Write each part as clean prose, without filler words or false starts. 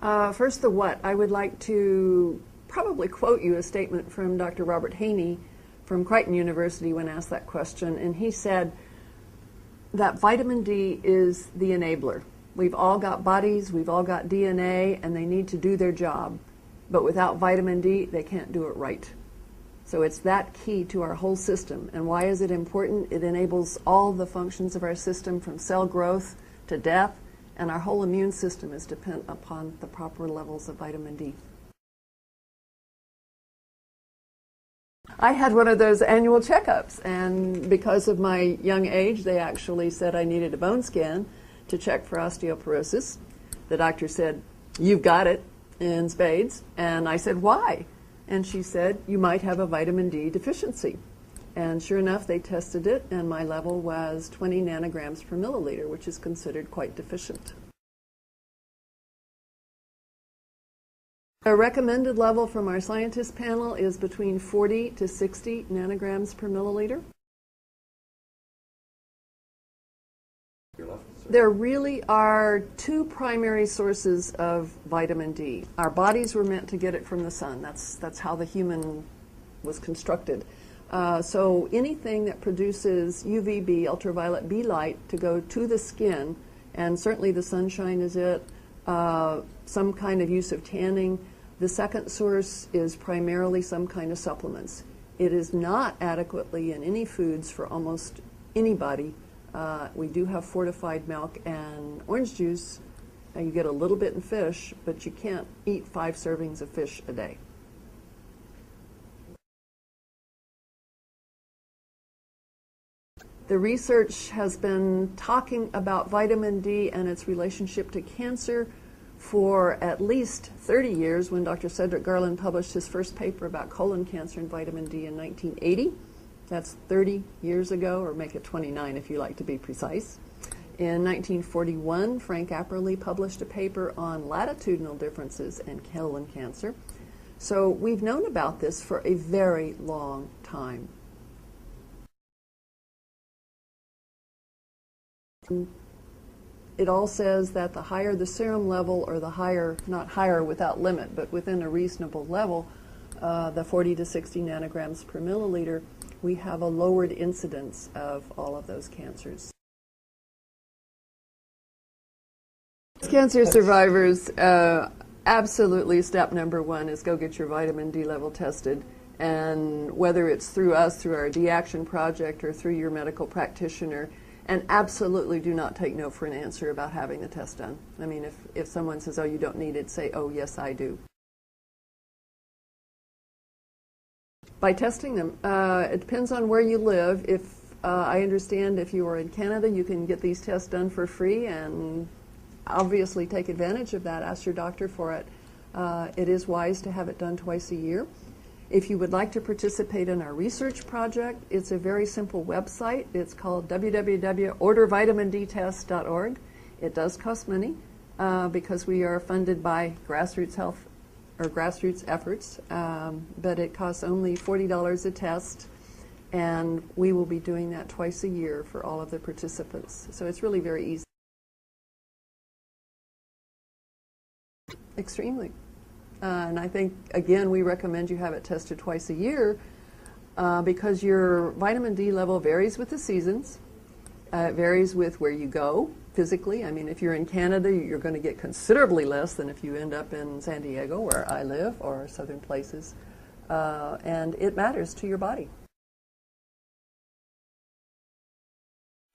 First, the what. I would like to probably quote you a statement from Dr. Robert Haney from Creighton University when asked that question, and he said that vitamin D is the enabler. We've all got bodies, we've all got DNA, and they need to do their job. But without vitamin D, they can't do it right. So it's that key to our whole system. And why is it important? It enables all the functions of our system from cell growth to death, and our whole immune system is dependent upon the proper levels of vitamin D. I had one of those annual checkups, and because of my young age, they actually said I needed a bone scan to check for osteoporosis. The doctor said, "You've got it in spades." And I said, "Why?" And she said, "You might have a vitamin D deficiency." And sure enough, they tested it, and my level was 20 nanograms per milliliter, which is considered quite deficient. A recommended level from our scientist panel is between 40 to 60 nanograms per milliliter. There really are two primary sources of vitamin D. Our bodies were meant to get it from the sun. That's how the human was constructed. So anything that produces UVB, ultraviolet B light, to go to the skin, and certainly the sunshine is it, some kind of use of tanning. The second source is primarily some kind of supplements. It is not adequately in any foods for almost anybody. We do have fortified milk and orange juice. You get a little bit in fish, but you can't eat 5 servings of fish a day. The research has been talking about vitamin D and its relationship to cancer for at least 30 years, when Dr. Cedric Garland published his first paper about colon cancer and vitamin D in 1980. That's 30 years ago, or make it 29 if you like to be precise. In 1941, Frank Apperly published a paper on latitudinal differences in colon cancer. So we've known about this for a very long time. It all says that the higher the serum level, or the higher, not higher without limit, but within a reasonable level, the 40 to 60 nanograms per milliliter, we have a lowered incidence of all of those cancers. Cancer survivors, absolutely step number one is go get your vitamin D level tested. And whether it's through us, through our D-Action project, or through your medical practitioner, and absolutely do not take no for an answer about having the test done. I mean, if someone says, "Oh, you don't need it," say, "Oh, yes, I do." By testing them, it depends on where you live. If I understand, if you are in Canada, you can get these tests done for free, and obviously take advantage of that. Ask your doctor for it. It is wise to have it done twice a year. If you would like to participate in our research project, it's a very simple website. It's called www.ordervitamindtest.org. It does cost money because we are funded by grassroots health or grassroots efforts, but it costs only $40 a test, and we will be doing that twice a year for all of the participants. So it's really very easy. Extremely. And I think, again, we recommend you have it tested twice a year because your vitamin D level varies with the seasons. It varies with where you go physically. I mean, if you're in Canada, you're going to get considerably less than if you end up in San Diego, where I live, or southern places. And it matters to your body.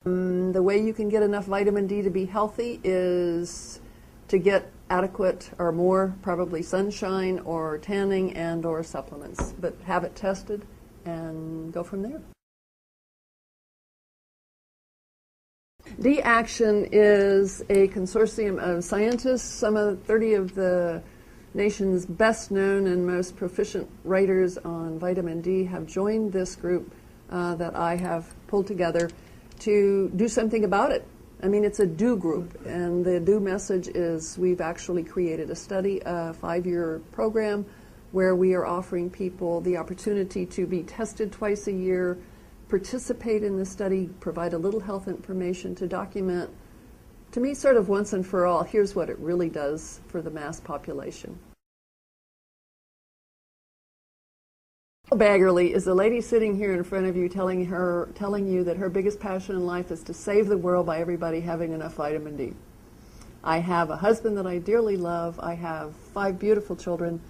The way you can get enough vitamin D to be healthy is to get adequate or more, probably sunshine or tanning and or supplements, but have it tested and go from there. D-Action is a consortium of scientists. Some of 30 of the nation's best known and most proficient writers on vitamin D have joined this group that I have pulled together to do something about it. I mean, it's a do group, and the do message is we've actually created a study, a 5-year program, where we are offering people the opportunity to be tested twice a year, participate in the study, provide a little health information to document to me, sort of once and for all, here's what it really does for the mass population. Carole Baggerly is the lady sitting here in front of you telling you that her biggest passion in life is to save the world by everybody having enough vitamin D. I have a husband that I dearly love. I have 5 beautiful children.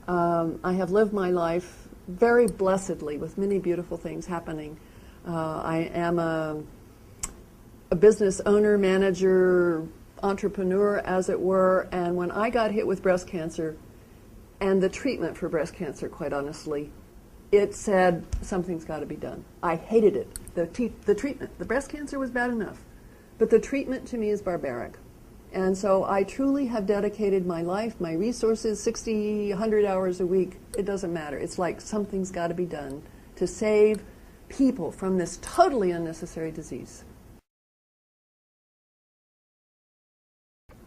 I have lived my life very blessedly with many beautiful things happening. I am a business owner, manager, entrepreneur, as it were, and when I got hit with breast cancer and the treatment for breast cancer, quite honestly, it said something's got to be done. I hated it. The treatment. The breast cancer was bad enough, but the treatment to me is barbaric. And so I truly have dedicated my life, my resources, 60, 100 hours a week. It doesn't matter. It's like something's got to be done to save people from this totally unnecessary disease.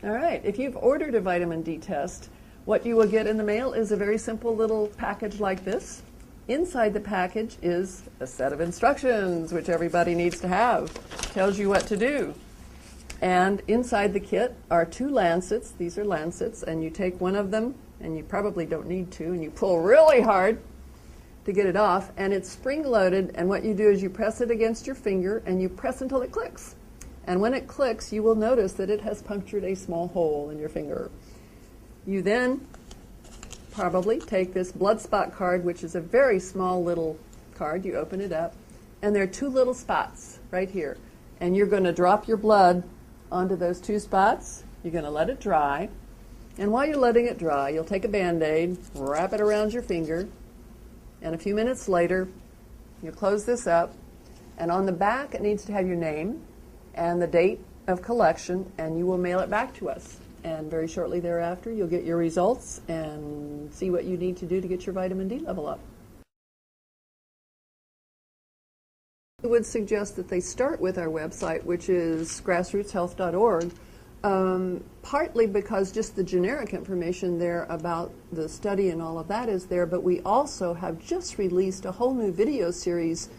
All right, if you've ordered a vitamin D test, what you will get in the mail is a very simple little package like this. Inside the package is a set of instructions, which everybody needs to have. Tells you what to do. And inside the kit are 2 lancets. These are lancets, and you take one of them, and you probably don't need to, and you pull really hard to get it off, and it's spring-loaded, and what you do is you press it against your finger, and you press until it clicks. And when it clicks, you will notice that it has punctured a small hole in your finger. You then probably take this blood spot card, which is a very small little card. You open it up, and there are 2 little spots right here. And you're going to drop your blood onto those 2 spots. You're going to let it dry. And while you're letting it dry, you'll take a Band-Aid, wrap it around your finger, and a few minutes later, you'll close this up. And on the back, it needs to have your name and the date of collection, and you will mail it back to us. And very shortly thereafter, you'll get your results and see what you need to do to get your vitamin D level up. I would suggest that they start with our website, which is grassrootshealth.org, partly because just the generic information there about the study and all of that is there, but we also have just released a whole new video series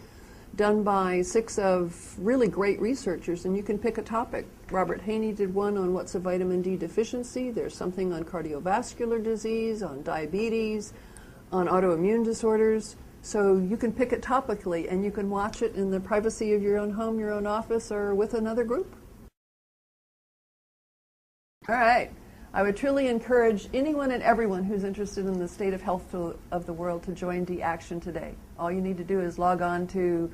done by 6 of really great researchers, and you can pick a topic. Robert Haney did one on what's a vitamin D deficiency. There's something on cardiovascular disease, on diabetes, on autoimmune disorders. So you can pick it topically, and you can watch it in the privacy of your own home, your own office, or with another group. All right. I would truly encourage anyone and everyone who's interested in the state of health of the world to join D-Action today. All you need to do is log on to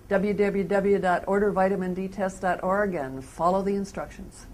www.ordervitamindtest.org and follow the instructions.